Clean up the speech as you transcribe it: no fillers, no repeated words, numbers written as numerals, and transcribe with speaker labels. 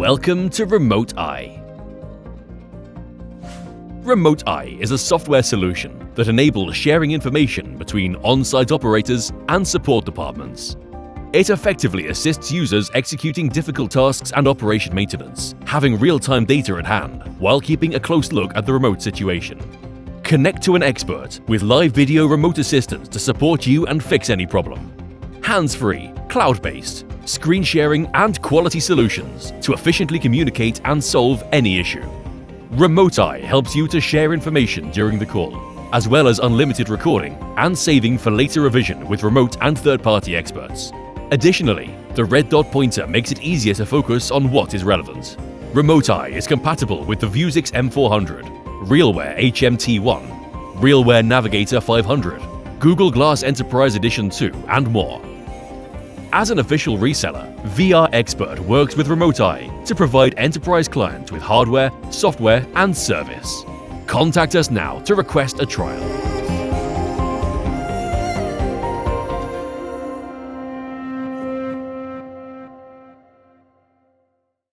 Speaker 1: Welcome to Remote Eye. Remote Eye is a software solution that enables sharing information between on-site operators and support departments. It effectively assists users executing difficult tasks and operation maintenance, having real-time data at hand while keeping a close look at the remote situation. Connect to an expert with live video remote assistance to support you and fix any problem. Hands-free, cloud-based, screen sharing and quality solutions to efficiently communicate and solve any issue. Remote Eye helps you to share information during the call, as well as unlimited recording and saving for later revision with remote and third-party experts. Additionally, the red dot pointer makes it easier to focus on what is relevant. Remote Eye is compatible with the Vuzix M400, RealWear HMT1, RealWear Navigator 500, Google Glass Enterprise Edition 2, and more. As an official reseller, VR Expert works with Remote Eye to provide enterprise clients with hardware, software, and service. Contact us now to request a trial.